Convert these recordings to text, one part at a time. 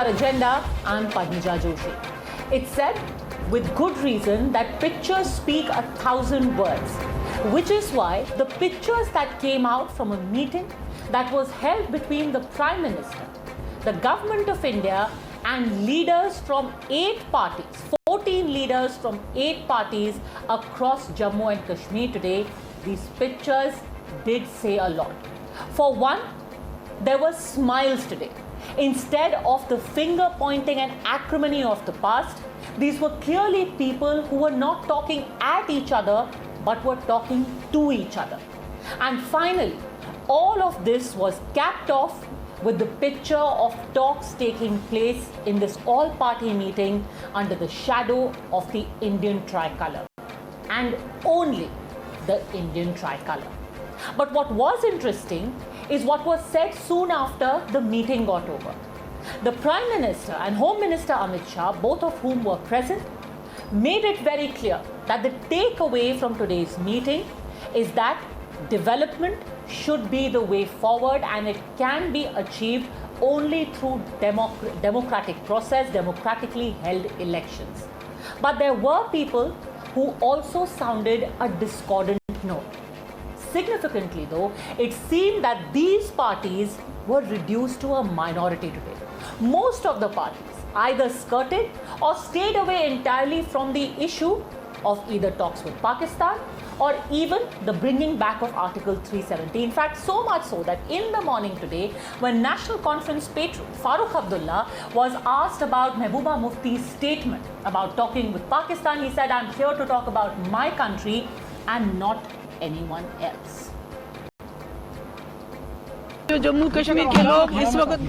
our agenda, I'm Padmija Joshi. It's said, with good reason, that pictures speak 1,000 words, which is why the pictures that came out from a meeting that was held between the Prime Minister, the Government of India, and leaders from 8 parties, 14 leaders from 8 parties across Jammu and Kashmir today, these pictures did say a lot. For one, there were smiles today. Instead of the finger pointing and acrimony of the past, these were clearly people who were not talking at each other, but were talking to each other. And finally, all of this was capped off with the picture of talks taking place in this all-party meeting under the shadow of the Indian tricolour, and only the Indian tricolour. But what was interesting is what was said soon after the meeting got over. The Prime Minister and Home Minister Amit Shah, both of whom were present, made it very clear that the takeaway from today's meeting is that development should be the way forward, and it can be achieved only through democratic process, democratically held elections. But there were people who also sounded a discordant note. Significantly though, it seemed that these parties were reduced to a minority today. Most of the parties either skirted or stayed away entirely from the issue of either talks with Pakistan or even the bringing back of Article 370. In fact, so much so that in the morning today, when National Conference patron Farooq Abdullah was asked about Mehbooba Mufti's statement about talking with Pakistan, he said, "I'm here to talk about my country and not anyone else." जो जम्मू कश्मीर के लोग इस वक्त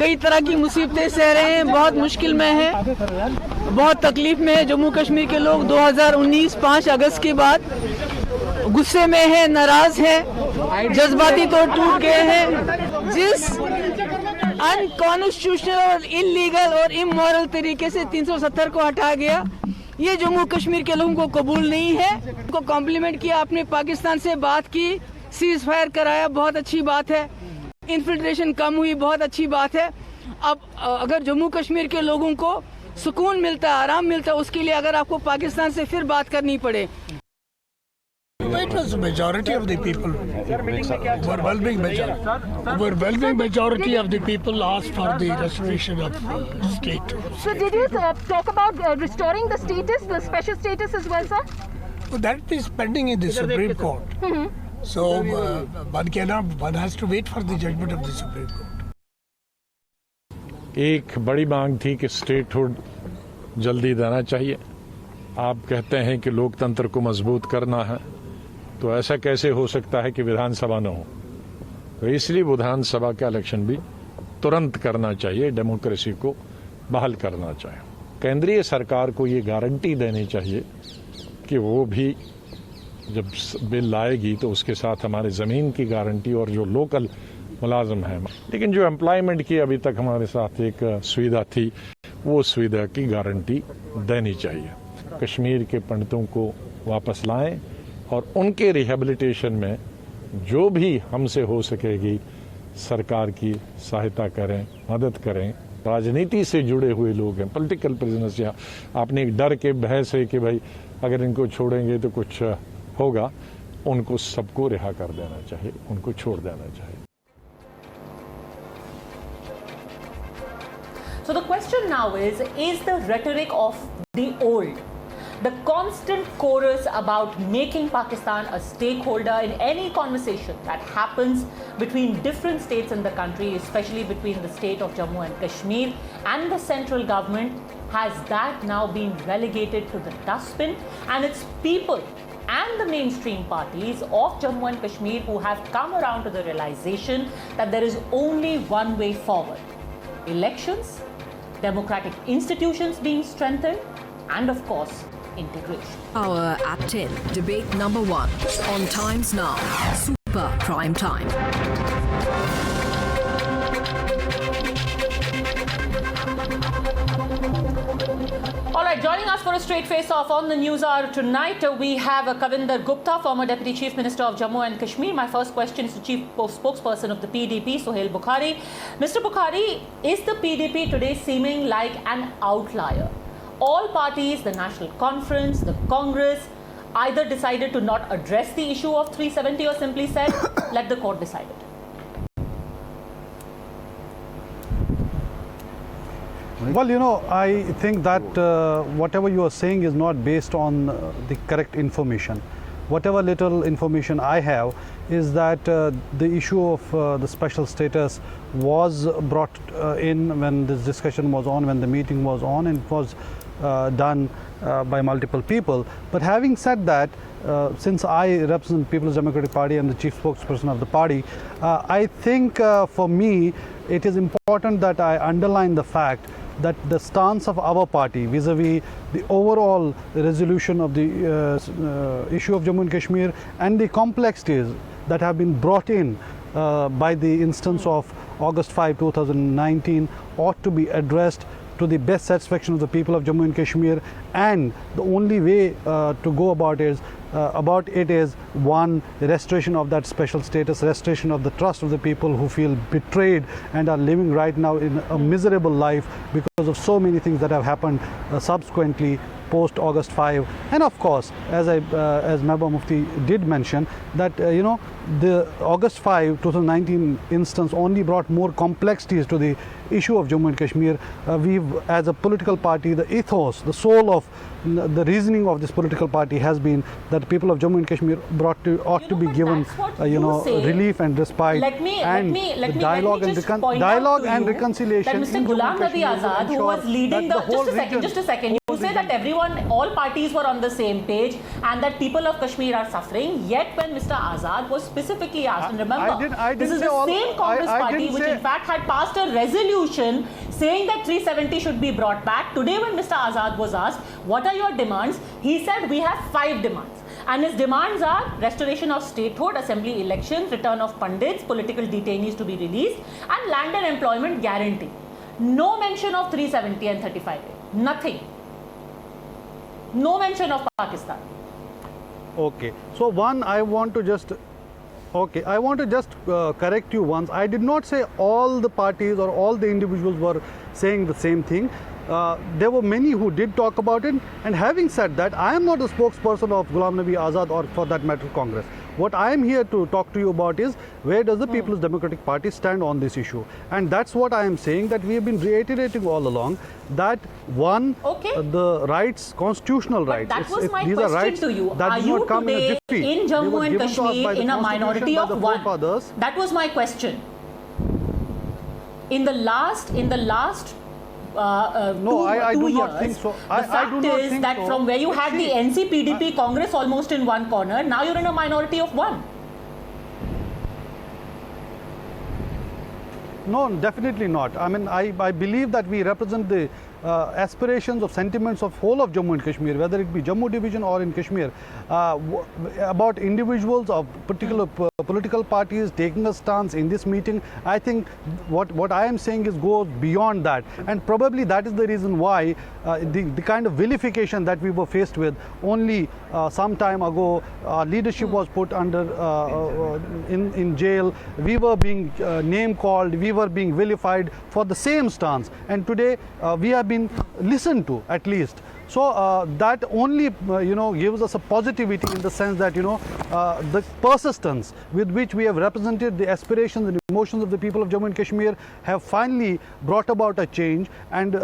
कई तरह की मुसीबतें सह रहे हैं, बहुत मुश्किल में है, बहुत तकलीफ में है। जम्मू कश्मीर के लोग 2019 5 अगस्त के बाद गुस्से में है, नाराज है, जज्बाती तौर टूट गए हैं। जिस अनकॉन्स्टिट्यूशनल और इलीगल और इमोरल तरीके से 370 को हटाया गया, ये जम्मू कश्मीर के लोगों को कबूल नहीं है। उनको कॉम्प्लीमेंट किया, आपने पाकिस्तान से बात की, सीज फायर कराया, बहुत अच्छी बात है। इन्फिल्ट्रेशन कम हुई, बहुत अच्छी बात है। अब अगर जम्मू कश्मीर के लोगों को सुकून मिलता है, आराम मिलता है, उसके लिए अगर आपको पाकिस्तान से फिर बात करनी पड़े। It was the majority of the people, overwhelming majority of the people asked for the restoration of the state. So did you talk about restoring the status, the special status as well, sir? So that is pending in the Supreme Court. So one has to wait for the judgment of the Supreme Court. एक बड़ी मांग थी कि statehood जल्दी देना चाहिए। आप कहते हैं कि लोकतंत्र को मजबूत करना है, तो ऐसा कैसे हो सकता है कि विधानसभा न हो? तो इसलिए विधानसभा का इलेक्शन भी तुरंत करना चाहिए, डेमोक्रेसी को बहाल करना चाहिए। केंद्रीय सरकार को ये गारंटी देनी चाहिए कि वो भी जब बिल लाएगी तो उसके साथ हमारे ज़मीन की गारंटी और जो लोकल मुलाजम हैं, लेकिन जो एम्प्लॉयमेंट की अभी तक हमारे साथ एक सुविधा थी, वो सुविधा की गारंटी देनी चाहिए। कश्मीर के पंडितों को वापस लाएं और उनके रिहेबिलिटेशन में जो भी हमसे हो सकेगी सरकार की सहायता करें, मदद करें। राजनीति से जुड़े हुए लोग हैं, पॉलिटिकल प्रिजनर्स, या आपने एक डर के बहस है कि भाई अगर इनको छोड़ेंगे तो कुछ होगा, उनको सबको रिहा कर देना चाहिए, उनको छोड़ देना चाहिए। So the question now is the rhetoric of the old, the constant chorus about making Pakistan a stakeholder in any conversation that happens between different states in the country, especially between the state of Jammu and Kashmir and the central government, has that now been relegated to the dustbin? And it's people and the mainstream parties of Jammu and Kashmir who have come around to the realization that there is only one way forward: elections, democratic institutions being strengthened, and of course, integration. Hour at 10, debate number 1 on Times Now, Super Prime Time. All right, joining us for a straight face-off on the news hour tonight. We have Kavinder Gupta, former Deputy Chief Minister of Jammu and Kashmir. My first question is to Chief Spokesperson of the PDP, Sohail Bukhari. Mr. Bukhari, is the PDP today seeming like an outlier? All parties, the National Conference, the Congress, either decided to not address the issue of 370 or simply said, let the court decide it. Well, I think that whatever you are saying is not based on the correct information. Whatever little information I have is that the issue of the special status was brought in when this discussion was on, when the meeting was on, and it was done by multiple people. But having said that, since I represent People's Democratic Party and the chief spokesperson of the party, I think for me it is important that I underline the fact that the stance of our party vis-a-vis the overall resolution of the issue of Jammu and Kashmir and the complexities that have been brought in by the instance of August 5, 2019 ought to be addressed to the best satisfaction of the people of Jammu and Kashmir, and the only way to go about it is one, restoration of that special status, restoration of the trust of the people who feel betrayed and are living right now in a miserable life because of so many things that have happened subsequently post August 5. And of course, as Mehbooba Mufti did mention, that the August 5 2019 instance only brought more complexities to the issue of Jammu and Kashmir. We've, as a political party, the ethos, the soul of the reasoning of this political party has been that the people of Jammu and Kashmir ought to be given relief and respite, dialogue and reconciliation. That Mr. Ghulam Nabi Azad, who was leading just a second, you say that all parties were on the same page and that people of Kashmir are suffering, yet when Mr. Azad was specifically asked, and remember, this is the same Congress party which in fact had passed a resolution saying that 370 should be brought back. Today when Mr. Azad was asked, what are your demands? He said, we have 5 demands. And his demands are restoration of statehood, assembly elections, return of pundits, political detainees to be released, and land and employment guarantee. No mention of 370 and 35A. Nothing. No mention of Pakistan. Okay. So one, I want to just correct you once. I did not say all the parties or all the individuals were saying the same thing. There were many who did talk about it, and having said that, I am not a spokesperson of Ghulam Nabi Azad or for that matter Congress. What I am here to talk to you about is where does the People's Democratic Party stand on this issue, and that's what I am saying, that we have been reiterating all along that one, the rights, constitutional rights. That was my question to you. Are you today in Jammu and Kashmir in a minority of one? That was my question. In the last no, I do not think so. The fact is that from where you had the NC-PDP Congress almost in one corner, now you're in a minority of one. No, definitely not. I mean, I believe that we represent the aspirations of sentiments of whole of Jammu and Kashmir, whether it be Jammu division or in Kashmir, about individuals of particular political parties taking a stance in this meeting. I think what I am saying is goes beyond that, and probably that is the reason why the kind of vilification that we were faced with only some time ago. Leadership was put under in jail. We were being name called. We were being vilified for the same stance, and today we have been listened to at least. So that only gives us a positivity in the sense that the persistence with which we have represented the aspirations and emotions of the people of Jammu and Kashmir have finally brought about a change, and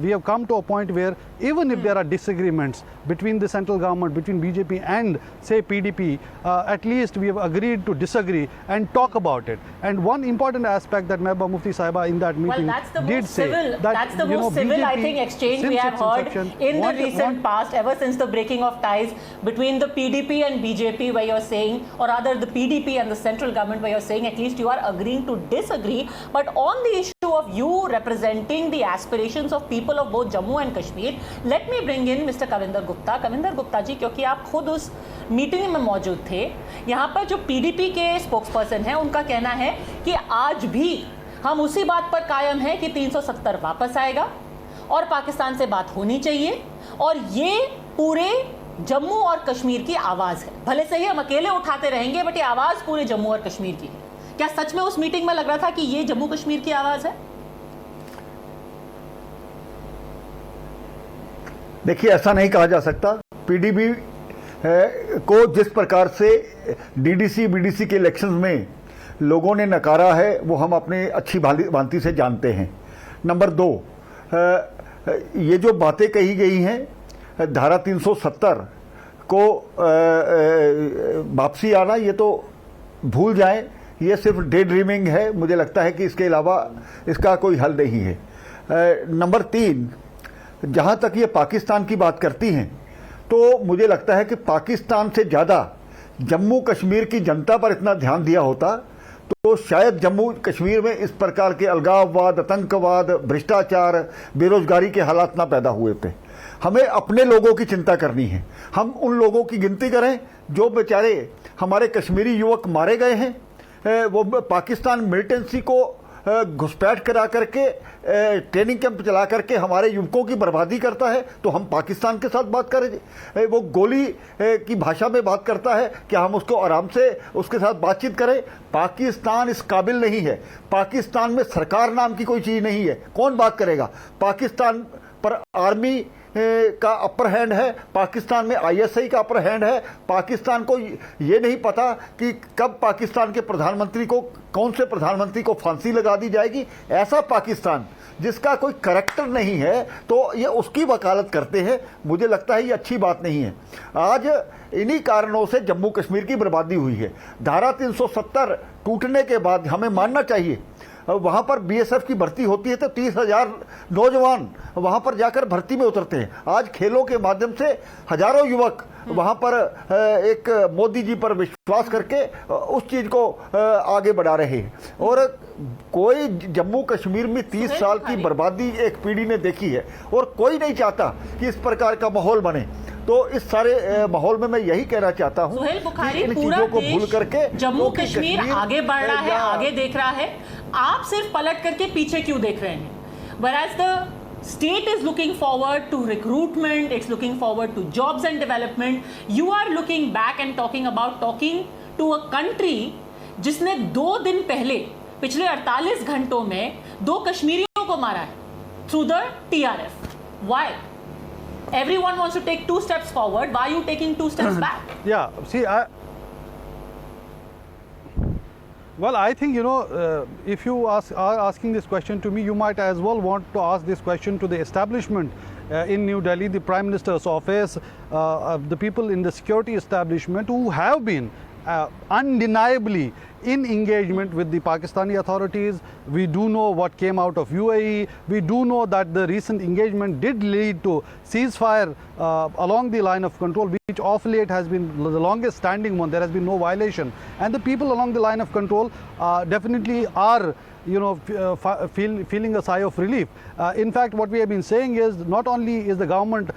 we have come to a point where even if there are disagreements between the central government, between BJP and say PDP, at least we have agreed to disagree and talk about it. And one important aspect that Mehbooba Mufti Sahiba in that meeting did say that's the most civil I think exchange we have heard in the recent past, ever since the breaking of ties between the PDP and BJP, where you're saying, or rather the PDP and the central government, where you're saying at least you are agreeing to disagree. But on the issue of you representing the aspirations of people of both Jammu and Kashmir, let me bring in Mr. Kavinder Gupta. Kavinder Gupta जी, क्योंकि आप खुद उस meeting में मौजूद थे, यहाँ पर जो PDP के स्पोक्सपर्सन हैं उनका कहना है कि आज भी हम उसी बात पर कायम हैं कि 370 वापस आएगा और पाकिस्तान से बात होनी चाहिए, और ये पूरे जम्मू और कश्मीर की आवाज है। भले से ही हम अकेले उठाते रहेंगे, बट ये आवाज पूरे जम्मू और कश्मीर की है। क्या सच में उस मीटिंग में लग रहा था कि ये जम्मू कश्मीर की आवाज है? देखिए, ऐसा नहीं कहा जा सकता। पीडीपी को जिस प्रकार से डीडीसी बीडीसी के इलेक्शंस में लोगों ने नकारा है, वो हम अपने अच्छी भांति से जानते हैं। नंबर 2, ये जो बातें कही गई हैं, धारा 370 को वापसी आना, ये तो भूल जाएं, ये सिर्फ डे ड्रीमिंग है। मुझे लगता है कि इसके अलावा इसका कोई हल नहीं है। नंबर 3, जहां तक ये पाकिस्तान की बात करती हैं, तो मुझे लगता है कि पाकिस्तान से ज़्यादा जम्मू कश्मीर की जनता पर इतना ध्यान दिया होता तो शायद जम्मू कश्मीर में इस प्रकार के अलगाववाद, आतंकवाद, भ्रष्टाचार, बेरोजगारी के हालात ना पैदा हुए थे। हमें अपने लोगों की चिंता करनी है। हम उन लोगों की गिनती करें जो बेचारे हमारे कश्मीरी युवक मारे गए हैं। वो पाकिस्तान मिलिटेंसी को घुसपैठ करा करके, ट्रेनिंग कैंप चला करके हमारे युवकों की बर्बादी करता है, तो हम पाकिस्तान के साथ बात करें। वो गोली की भाषा में बात करता है, क्या हम उसको आराम से उसके साथ बातचीत करें? पाकिस्तान इस काबिल नहीं है। पाकिस्तान में सरकार नाम की कोई चीज़ नहीं है। कौन बात करेगा? पाकिस्तान पर आर्मी का अपर हैंड है, पाकिस्तान में आईएसआई का अपर हैंड है। पाकिस्तान को ये नहीं पता कि कब पाकिस्तान के प्रधानमंत्री को, कौन से प्रधानमंत्री को फांसी लगा दी जाएगी। ऐसा पाकिस्तान जिसका कोई करैक्टर नहीं है, तो ये उसकी वकालत करते हैं। मुझे लगता है ये अच्छी बात नहीं है। आज इन्हीं कारणों से जम्मू कश्मीर की बर्बादी हुई है। धारा 370 टूटने के बाद हमें मानना चाहिए, वहाँ पर बीएसएफ की भर्ती होती है तो 30,000 नौजवान वहाँ पर जाकर भर्ती में उतरते हैं। आज खेलों के माध्यम से हजारों युवक वहाँ पर एक मोदी जी पर विश्वास करके उस चीज़ को आगे बढ़ा रहे हैं। और कोई जम्मू कश्मीर में 30 साल की बर्बादी एक पीढ़ी ने देखी है, और कोई नहीं चाहता कि इस प्रकार का माहौल बने। तो इस सारे माहौल में मैं यही कहना चाहता हूँ कि इन चीजों को भूल करके जम्मू कश्मीर आगे बढ़ रहा है, आगे देख रहा है। आप सिर्फ पलट करके पीछे क्यों देख रहे हैं? Whereas the state is looking forward to recruitment, it's looking forward to jobs and development. You are looking back and talking to a country जिसने 2 दिन पहले पिछले 48 घंटों में 2 कश्मीरियों को मारा है through the TRF. Why? Everyone wants to take 2 steps forward. Why are you taking 2 steps back? Yeah, see, I think, if you are asking this question to me, you might as well want to ask this question to the establishment in New Delhi, the Prime Minister's office, the people in the security establishment who have been undeniably in engagement with the Pakistani authorities. We do know what came out of UAE. We do know that the recent engagement did lead to ceasefire along the line of control, which of late has been the longest standing one. There has been no violation, and the people along the line of control definitely are feeling a sigh of relief. In fact, what we have been saying is not only is the government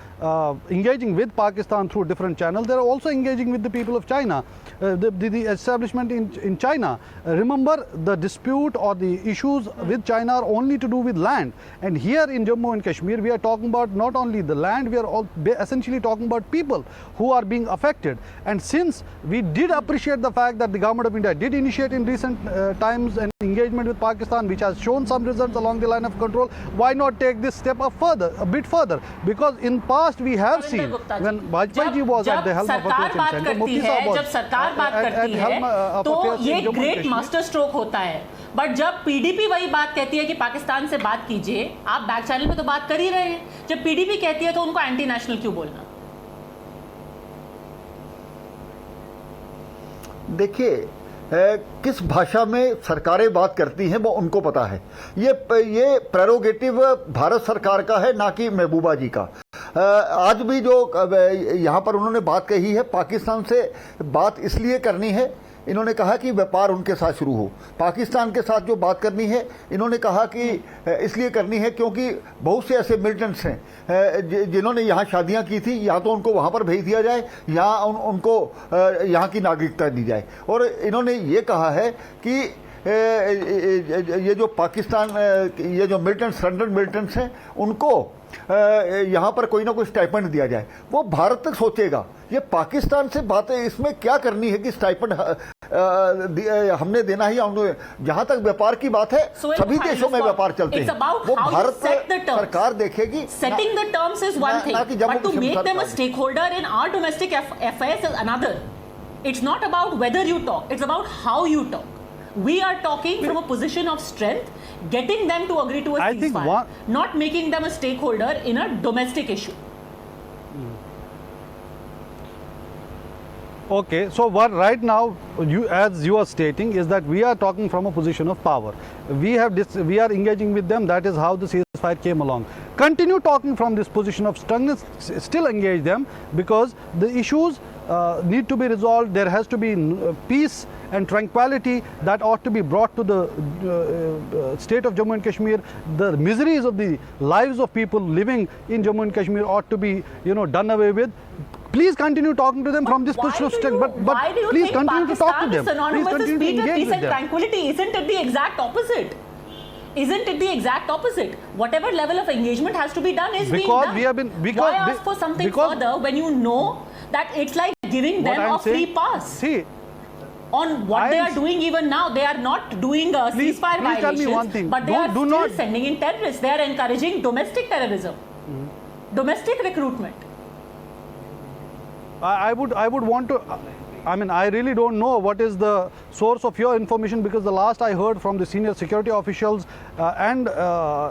engaging with Pakistan through different channels, they are also engaging with the people of China, the establishment in China. Remember, the dispute or the issues with China are only to do with land, and here in Jammu and Kashmir we are talking about not only the land, we are essentially talking about people who are being affected. And since we did appreciate the fact that the government of India did initiate in recent times an engagement with Pakistan, which has shown some results along the line of control, why not take this step up further, a bit further? Because in past we have seen when Vajpayee ji was at the helm of affairs in center, Mufti Sahab was जब सरकार बात करती है तो ये great master stroke होता है, but जब पीडीपी वही बात कहती है कि पाकिस्तान से बात कीजिए, आप बैक चैनल पे तो बात कर ही रहे हैं। जब पीडीपी कहती है तो उनको एंटी नेशनल क्यों बोलना? देखिए, किस भाषा में सरकारें बात करती हैं वो उनको पता है। ये प्रेरोगेटिव भारत सरकार का है, ना कि महबूबा जी का। आज भी जो यहाँ पर उन्होंने बात कही है, पाकिस्तान से बात इसलिए करनी है, इन्होंने कहा कि व्यापार उनके साथ शुरू हो। पाकिस्तान के साथ जो बात करनी है, इन्होंने कहा कि इसलिए करनी है क्योंकि बहुत से ऐसे मिलिटेंट्स हैं जिन्होंने यहाँ शादियाँ की थी, या तो उनको वहाँ पर भेज दिया जाए या उनको यहाँ की नागरिकता दी जाए। और इन्होंने ये कहा है कि ये जो पाकिस्तान, ये जो मिलिटेंट्स, सरेंडर्ड मिलिटेंट्स हैं, उनको यहाँ पर कोई ना कोई स्टाइपेंड दिया जाए, वो भारत तक सोचेगा। ये पाकिस्तान से बातें, इसमें क्या करनी है कि स्टाइपेंड हमने देना ही, जहां तक व्यापार की बात है सभी देशों में व्यापार चलते हैं, वो भारत सरकार देखेगी। Setting the terms is one thing, but to make them a stakeholder in our domestic affairs is another. It's not about whether you talk, it's about how you talk. We are talking from a position of strength, getting them to agree to a ceasefire, not making them a stakeholder in a domestic issue. Okay, so what right now, as you are stating, is that we are talking from a position of power. We are engaging with them. That is how the ceasefire came along. Continue talking from this position of strength. Still engage them, because the issues need to be resolved. There has to be peace and tranquility that ought to be brought to the state of Jammu and Kashmir. The miseries of the lives of people living in Jammu and Kashmir ought to be, done away with. Please continue talking to them from this position of strength. But please continue to talk to them. Please continue to engage peace with and them. tranquility. Isn't it the exact opposite? Isn't it the exact opposite? Whatever level of engagement has to be done is being done. Why ask for something further when you know that it's like giving them a free pass? See, on what they are doing even now, they are not doing ceasefire violations, tell me one thing. but they are still sending in terrorists. They are encouraging domestic terrorism, domestic recruitment. I would want to, I really don't know what is the source of your information, because the last I heard from the senior security officials and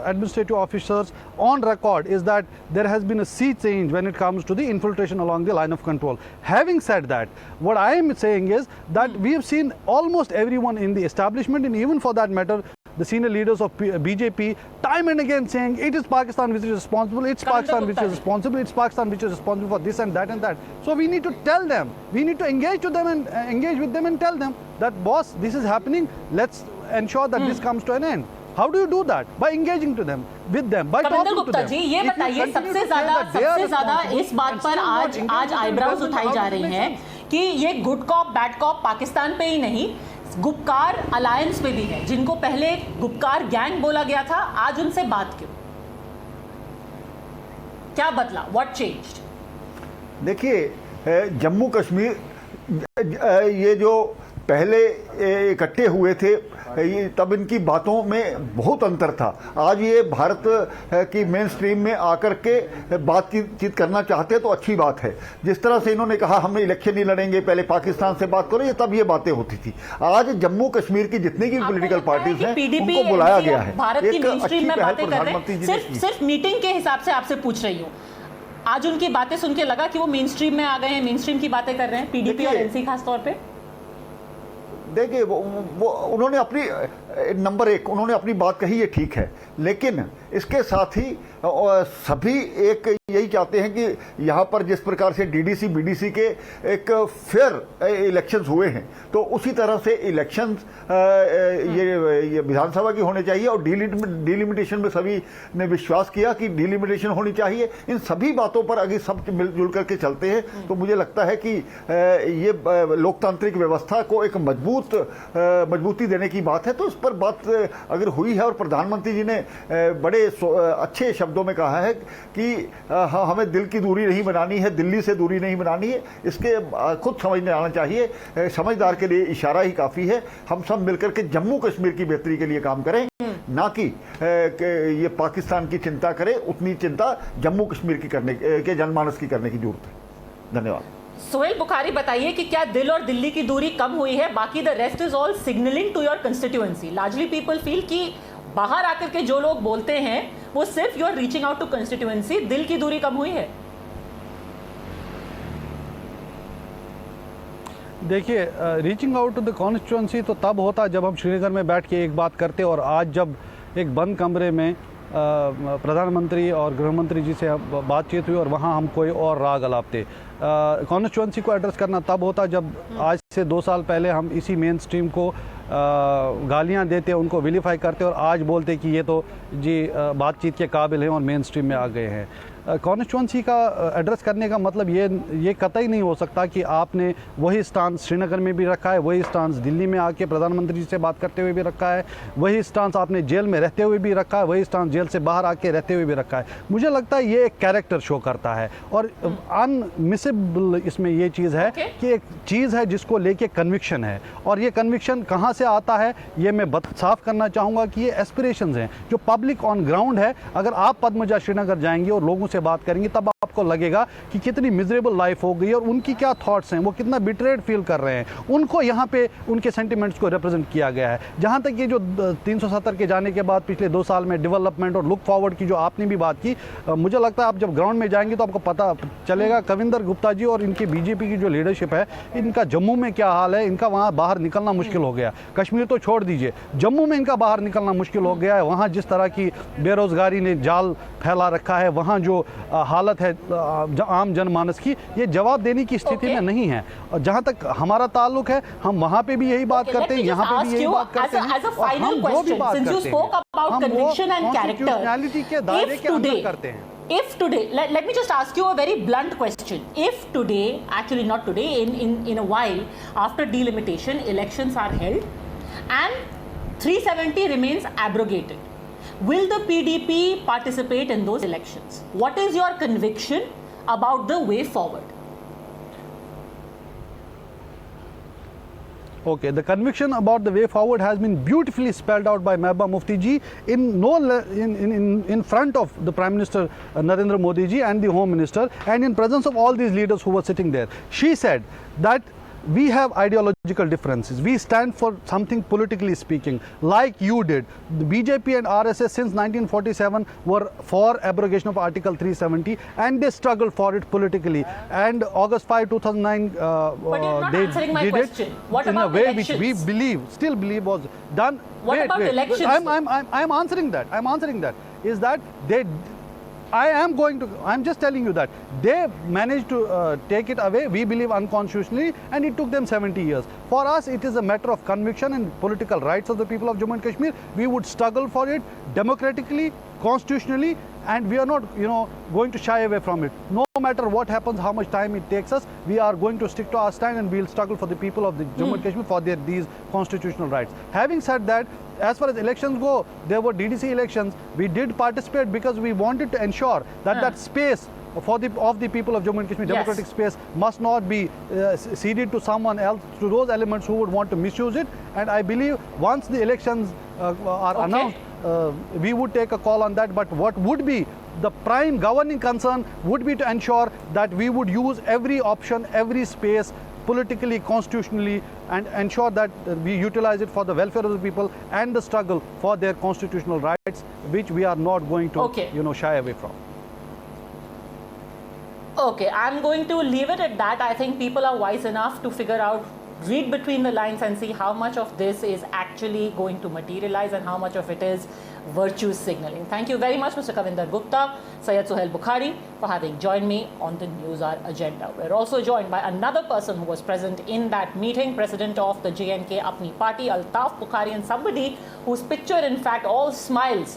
administrative officers on record is that there has been a sea change when it comes to the infiltration along the line of control. Having said that, what I am saying is that we have seen almost everyone in the establishment, and even for that matter, the senior leaders of BJP, time and again saying it is Pakistan which is responsible, it's Pakistan which is responsible, it's Pakistan which is responsible for this and that and that. So we need to tell them, we need to engage with them and engage with them and tell them that, boss, this is happening, let's ensure that this comes to an end. How do you do that? By engaging to them, with them, by talking to them. जी, ये बताइए, सबसे ज़्यादा इस बात पर आज eyebrows उठाई जा रही हैं कि ये good cop bad cop Pakistan पे ही नहीं, गुपकार अलायंस पे भी है, जिनको पहले गुपकार गैंग बोला गया था, आज उनसे बात क्यों? क्या बदला? What changed? देखिए, जम्मू कश्मीर, ये जो पहले इकट्ठे हुए थे, तब इनकी बातों में बहुत अंतर था। आज ये भारत की मेन स्ट्रीम में आकर के बातचीत करना चाहते हैं, तो अच्छी बात है। जिस तरह से इन्होंने कहा हम इलेक्शन नहीं लड़ेंगे, पहले पाकिस्तान से बात करो, ये तब ये बातें होती थी। आज जम्मू कश्मीर की जितनी भी पॉलिटिकल पार्टीज हैं, उनको बुलाया गया है। भारत की मेन स्ट्रीम में बातें कर रहे हैं, सिर्फ मीटिंग के हिसाब से आपसे पूछ रही हूँ। आज उनकी बातें सुन के लगा कि वो मेन स्ट्रीम में आ गए हैं, मेन स्ट्रीम की बातें कर रहे हैं, पीडीपी और एनसी खास तौर पे। देखिए, वो उन्होंने अपनी नंबर एक उन्होंने अपनी बात कही, ये ठीक है, लेकिन इसके साथ ही सभी एक यही चाहते हैं कि यहाँ पर जिस प्रकार से डीडीसी बीडीसी के एक फेयर इलेक्शंस हुए हैं, तो उसी तरह से इलेक्शंस ये विधानसभा की होने चाहिए। और डिलिमिटेशन में सभी ने विश्वास किया कि डिलिमिटेशन होनी चाहिए। इन सभी बातों पर अगर सब मिलजुल करके चलते हैं, तो मुझे लगता है कि ये लोकतांत्रिक व्यवस्था को एक मजबूती देने की बात है। तो इस पर बात अगर हुई है, और प्रधानमंत्री जी ने बड़े अच्छे शब्दों में कहा है कि हाँ, हमें दिल की दूरी नहीं बनानी है, दिल्ली से दूरी नहीं बनानी है, इसके खुद समझ में आना चाहिए। समझदार के लिए इशारा ही काफ़ी है। हम सब मिलकर के जम्मू कश्मीर की बेहतरी के लिए काम करें, ना कि ये पाकिस्तान की चिंता करें। उतनी चिंता जम्मू कश्मीर की के जनमानस की करने की जरूरत है। धन्यवाद। सोहेल बुखारी, बताइए कि क्या दिल और दिल्ली की दूरी कम हुई है? बाकी the rest is all signalling to your constituency. Largely people feel कि बाहर आकर के जो लोग बोलते हैं वो सिर्फ you are reaching out to constituency, दिल की दूरी कम हुई है। देखिए, reaching out to the constituency तो तब होता जब हम श्रीनगर में बैठ के एक बात करते, और आज जब एक बंद कमरे में प्रधानमंत्री और गृहमंत्री जी से बातचीत हुई और वहाँ हम कोई और राग अलापते। कॉन्स्टिट्यूएंसी को एड्रेस करना तब होता जब आज से 2 साल पहले हम इसी मेन स्ट्रीम को गालियां देते, उनको विलीफाई करते और आज बोलते कि ये तो जी बातचीत के काबिल हैं और मेन स्ट्रीम में आ गए हैं। कॉन्स्टिट्यूंसी का एड्रेस करने का मतलब ये कतई नहीं हो सकता कि आपने वही स्टांस श्रीनगर में भी रखा है, वही स्टांस दिल्ली में आके प्रधानमंत्री जी से बात करते हुए भी रखा है, वही स्टांस आपने जेल में रहते हुए भी रखा है, वही स्टांस जेल से बाहर आके रहते हुए भी रखा है। मुझे लगता है ये एक कैरेक्टर शो करता है और अनमिसेबल इसमें ये चीज़ है कि एक चीज़ है जिसको लेके कन्विक्शन है, और ये कन्विक्शन कहाँ से आता है ये मैं साफ करना चाहूँगा कि ये एस्पिरेशंस हैं जो पब्लिक ऑन ग्राउंड है। अगर आप पद्मजा श्रीनगर जाएंगे और लोगों से बात करेंगे तब आपको लगेगा कि कितनी मिजरेबल लाइफ हो गई और उनकी क्या थॉट्स हैं, वो कितना बिट्रेड फील कर रहे हैं, उनको यहाँ पे उनके सेंटिमेंट्स को रिप्रेजेंट किया गया है। जहाँ तक ये जो 370 के जाने के बाद पिछले 2 साल में डेवलपमेंट और लुक फॉरवर्ड की जो आपने भी बात की, मुझे लगता है आप जब ग्राउंड में जाएंगे तो आपको पता चलेगा कविंदर गुप्ता जी और इनकी बीजेपी की जो लीडरशिप है, इनका जम्मू में क्या हाल है, इनका वहाँ बाहर निकलना मुश्किल हो गया। कश्मीर तो छोड़ दीजिए, जम्मू में इनका बाहर निकलना मुश्किल हो गया है। वहाँ जिस तरह की बेरोजगारी ने जाल फैला रखा है, वहाँ जो हालत है आम जनमानस की, ये जवाब देने की स्थिति में नहीं है। और जहाँ तक हमारा ताल्लुक है, हम वहाँ पे भी यही बात करते हैं, यहाँ पे भी यही बात करते हैं। As a final question, since you spoke about conviction and character, के दायरे के अंदर करते हैं। If today, let me just ask you a very blunt question. If today, actually not today, in a while, after delimitation, elections are held and 370 remains abrogated, will the PDP participate in those elections? What is your conviction about the way forward? Okay, the conviction about the way forward has been beautifully spelled out by Mehbooba Mufti ji in front of the Prime Minister Narendra Modi ji and the Home Minister, and in presence of all these leaders who were sitting there. She said that we have ideological differences. We stand for something politically speaking, like you did. The BJP and RSS since 1947 were for abrogation of Article 370, and they struggled for it politically. And August 5, 2009, But you're not they answering my did question. it What in a about way elections? which we still believe was done. What about elections? I'm answering that. I'm answering that. Is that I'm just telling you that they managed to take it away, we believe unconstitutionally, and it took them 70 years. For us, it is a matter of conviction and political rights of the people of Jammu and Kashmir. We would struggle for it democratically, constitutionally, and we are not, going to shy away from it. No matter what happens, how much time it takes us, we are going to stick to our stand and we'll struggle for the people of the Jammu and Kashmir for these constitutional rights. Having said that, as far as elections go, there were DDC elections. We did participate because we wanted to ensure that that space of the people of Jammu and Kashmir, democratic space, must not be ceded to someone else, to those elements who would want to misuse it. And I believe once the elections are announced, we would take a call on that. But what would be the prime governing concern would be to ensure that we would use every option, every space, politically, constitutionally, and ensure that we utilize it for the welfare of the people and the struggle for their constitutional rights, which we are not going to shy away from. Okay, I'm going to leave it at that. I think people are wise enough to figure out, read between the lines and see how much of this is actually going to materialize and how much of it is virtue signaling. Thank you very much, Mr. Kavinder Gupta, Syed Suhail Bukhari, for having joined me on the NewsHour agenda. We're also joined by another person who was present in that meeting, President of the JNK Apni Party, Altaf Bukhari, and somebody whose picture, in fact, all smiles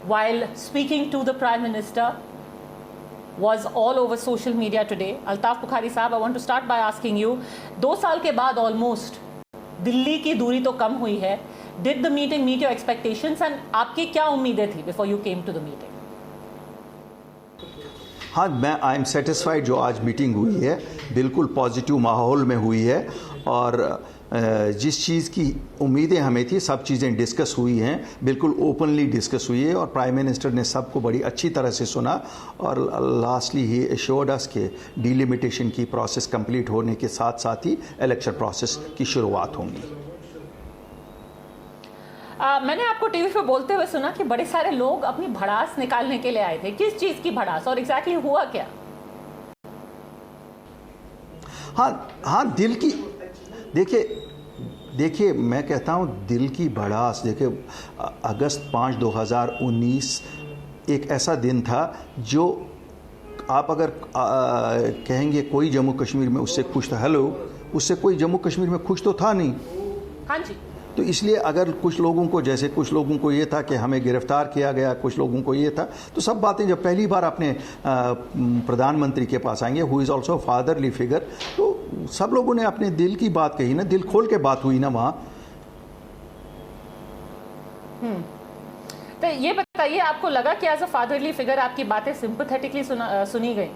while speaking to the Prime Minister was all over social media today. Altaf Bukhari साहब, I want to start by asking you, 2 साल के बाद almost Delhi की दूरी तो कम हुई है. Did the meeting meet your expectations and आपकी क्या उम्मीदें थी before you came to the meeting? हाँ, मैं आई एम सेटिस्फाइड जो आज मीटिंग हुई है, बिल्कुल पॉजिटिव माहौल में हुई है और जिस चीज़ की उम्मीदें हमें थी सब चीज़ें डिस्कस हुई हैं, बिल्कुल ओपनली डिस्कस हुई है और प्राइम मिनिस्टर ने सबको बड़ी अच्छी तरह से सुना और लास्टली ही एश्योर्ड अस के डिलिमिटेशन की प्रोसेस कंप्लीट होने के साथ साथ ही इलेक्शन प्रोसेस की शुरुआत होंगी. मैंने आपको टीवी पे बोलते हुए सुना कि बड़े सारे लोग अपनी भड़ास निकालने के लिए आए थे. किस चीज़ की भड़ास और एग्जैक्टली हुआ क्या? हाँ, दिल की देखिए मैं कहता हूँ दिल की भड़ास. देखिए अगस्त 5, 2019 एक ऐसा दिन था जो आप अगर कहेंगे कोई जम्मू कश्मीर में उससे खुश था, उससे कोई जम्मू कश्मीर में खुश तो था नहीं. हाँ जी. तो इसलिए अगर कुछ लोगों को, जैसे कुछ लोगों को ये था कि हमें गिरफ्तार किया गया, कुछ लोगों को ये था, तो सब बातें जब पहली बार अपने प्रधानमंत्री के पास आएंगे, who is also fatherly figure, तो सब लोगों ने अपने दिल की बात कही ना, दिल खोल के बात हुई ना वहाँ। तो ये बताइए, आपको लगा कि एज अ फादरली फिगर आपकी बातें सिंपैथेटिकली सुनी गई?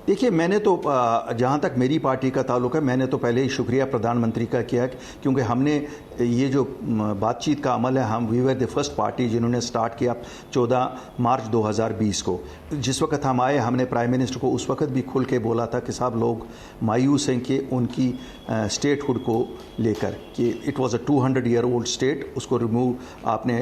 देखिए, मैंने तो जहाँ तक मेरी पार्टी का ताल्लुक है, मैंने तो पहले ही शुक्रिया प्रधानमंत्री का किया, क्योंकि हमने ये जो बातचीत का अमल है, हम we were the first party जिन्होंने स्टार्ट किया 14 मार्च 2020 को। जिस वक्त हम आए, हमने प्राइम मिनिस्टर को उस वक्त भी खुल के बोला था कि साहब लोग मायूस हैं कि उनकी स्टेटहुड को लेकर, कि it was a 200 year old state, उसको रिमूव आपने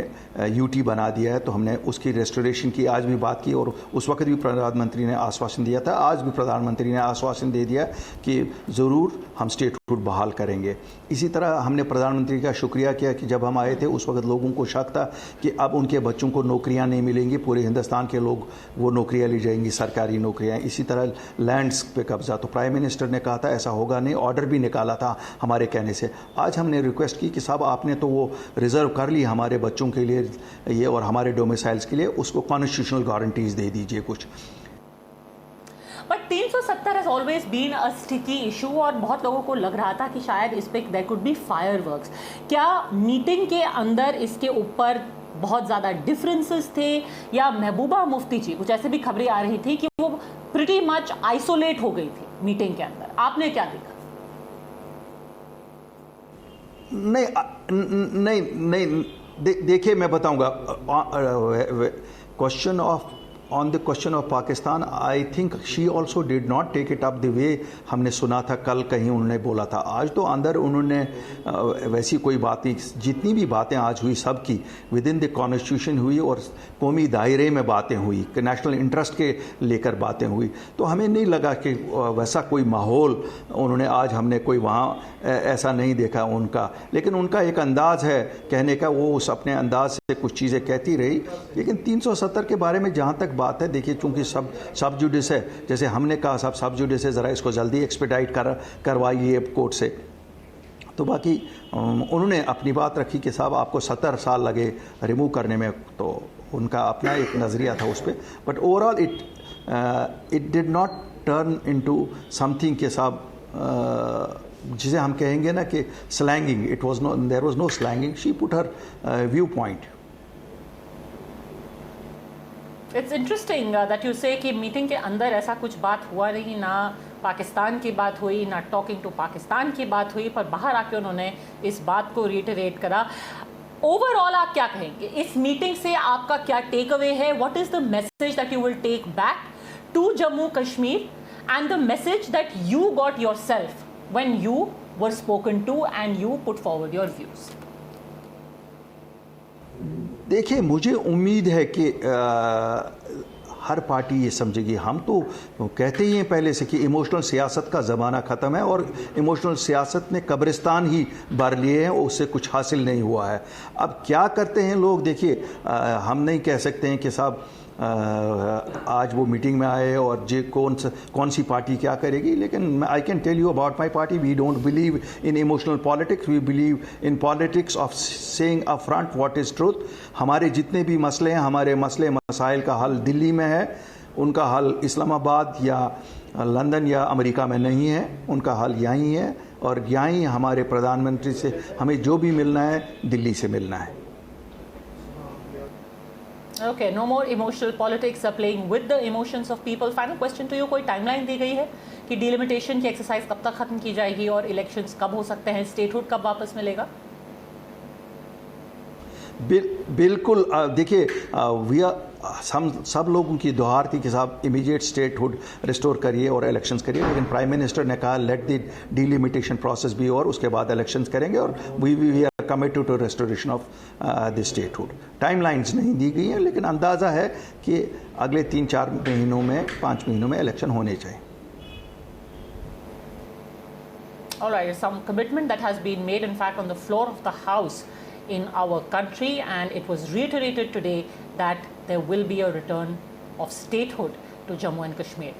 यूटी बना दिया है, तो हमने उसकी रेस्टोरेशन की आज भी बात की, और उस वक्त भी प्रधानमंत्री ने आश्वासन दिया था, आज भी प्रधानमंत्री ने आश्वासन दे दिया कि ज़रूर हम स्टेटहुड बहाल करेंगे। इसी तरह हमने प्रधानमंत्री का शुक्रिया किया कि जब हम आए थे उस वक्त लोगों को शक था कि अब उनके बच्चों को नौकरियां नहीं मिलेंगी, पूरे हिंदुस्तान के लोग वो नौकरियां ली जाएंगी, सरकारी नौकरियां। इसी तरह लैंड्स पे कब्जा, तो प्राइम मिनिस्टर ने कहा था ऐसा होगा नहीं, ऑर्डर भी निकाला था हमारे कहने से। आज हमने रिक्वेस्ट की कि साहब आपने तो वो रिजर्व कर ली हमारे बच्चों के लिए ये और हमारे डोमिसाइल्स के लिए, उसको कॉन्स्टिट्यूशनल गारंटीज दे दीजिए कुछ। But 370 has always been a sticky issue, और बहुत लोगों को लग रहा था कि शायद इस पे देयर कुड बी फायरवर्क्स। क्या मीटिंग के अंदर इसके ऊपर बहुत ज़्यादा डिफरेंसेस थे, या महबूबा मुफ्ती जी, कुछ ऐसे भी खबरें आ रही थी कि वो प्रिटी मच आइसोलेट हो गई थी मीटिंग के अंदर? आपने क्या देखा? नहीं, देखिए मैं बताऊंगा। Question of on the question of Pakistan, I think she also did not take it up the way हमने सुना था कल कहीं उन्होंने बोला था। आज तो अंदर उन्होंने वैसी कोई बात नहीं, जितनी भी बातें आज हुई सब की विद इन द कॉन्स्टिट्यूशन हुई, और कौमी दायरे में बातें हुई, कि नेशनल इंटरेस्ट के लेकर बातें हुई। तो हमें नहीं लगा कि वैसा कोई माहौल उन्होंने आज हमने कोई वहाँ ऐसा नहीं देखा उनका। लेकिन उनका एक अंदाज़ है कहने का, वो उस अपने अंदाज से कुछ चीज़ें कहती रही। लेकिन 370 के बारे में जहाँ तक बात है, देखिए चूंकि सब जुडिस है, जैसे हमने कहा सब जुडिस है, ज़रा इसको जल्दी एक्सपेडाइट करवाइए कोर्ट से। तो बाकी उन्होंने अपनी बात रखी कि साहब आपको 70 साल लगे रिमूव करने में, तो उनका अपना एक नज़रिया था उस पर। But overall it did not turn into something के साहब जिसे हम कहेंगे ना कि slanging, there was no slanging, she put her view point. It's interesting that you say कि मीटिंग के अंदर ऐसा कुछ बात हुआ नहीं, ना पाकिस्तान की बात हुई, ना टॉकिंग टू पाकिस्तान की बात हुई, पर बाहर आके उन्होंने इस बात को रिटरेट करा। ओवरऑल आप क्या कहेंगे इस मीटिंग से? आपका क्या टेक अवे है? What is the message that you will take back to Jammu Kashmir, and the message that you got yourself when you were spoken to and you put forward your views? देखिए, मुझे उम्मीद है कि हर party ये समझेगी। हम तो कहते ही हैं पहले से कि इमोशनल सियासत का ज़माना ख़त्म है, और इमोशनल सियासत ने कब्रिस्तान ही भर लिए हैं, उससे कुछ हासिल नहीं हुआ है। अब क्या करते हैं लोग, देखिए हम नहीं कह सकते हैं कि साहब आज वो मीटिंग में आए और जे कौन सी पार्टी क्या करेगी। लेकिन I can tell you about my party, we don't believe in emotional politics, we believe in politics of saying up front what is truth. हमारे जितने भी मसले हैं, हमारे मसले मसाइल का हल दिल्ली में है, उनका हल इस्लामाबाद या लंदन या अमेरिका में नहीं है, उनका हल यहीं है, और यहीं हमारे प्रधानमंत्री से हमें जो भी मिलना है दिल्ली से मिलना है। Okay, no more emotional politics are playing with the emotions of people. Final question to you, कोई टाइमलाइन दी गई है कि डिलिमिटेशन की एक्सरसाइज कब तक खत्म की जाएगी और इलेक्शंस कब हो सकते हैं, स्टेटहुड कब वापस मिलेगा? बिल्कुल, देखिए सब लोगों की दुहार थी कि साहब इमीडिएट स्टेटहुड रिस्टोर करिए और इलेक्शंस करिए, लेकिन प्राइम मिनिस्टर ने कहा लेट द डिलिमिटेशन प्रोसेस भी, और उसके बाद इलेक्शंस करेंगे, और we are committed to restoration of the statehood. Timelines नहीं दी गई हैं, लेकिन अंदाज़ा है कि अगले 3-4 महीनों में 5 महीनों में इलेक्शन होने चाहिए। All right, some commitment that has been made, in fact, on the floor of the House in our country, and it was reiterated today that there will be a return of statehood to Jammu and Kashmir.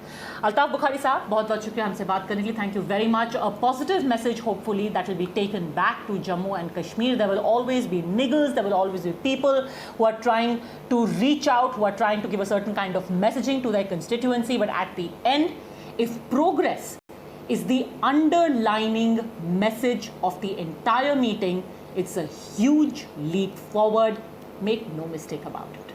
Altaf Bukhari साहब बहुत बहुत शुक्रिया हमसे बात करने के लिए. Thank you very much. A positive message hopefully that will be taken back to Jammu and Kashmir. There will always be niggles, there will always be people who are trying to reach out, who are trying to give a certain kind of messaging to their constituency, but at the end, if progress is the underlining message of the entire meeting, it's a huge leap forward. Make no mistake about it.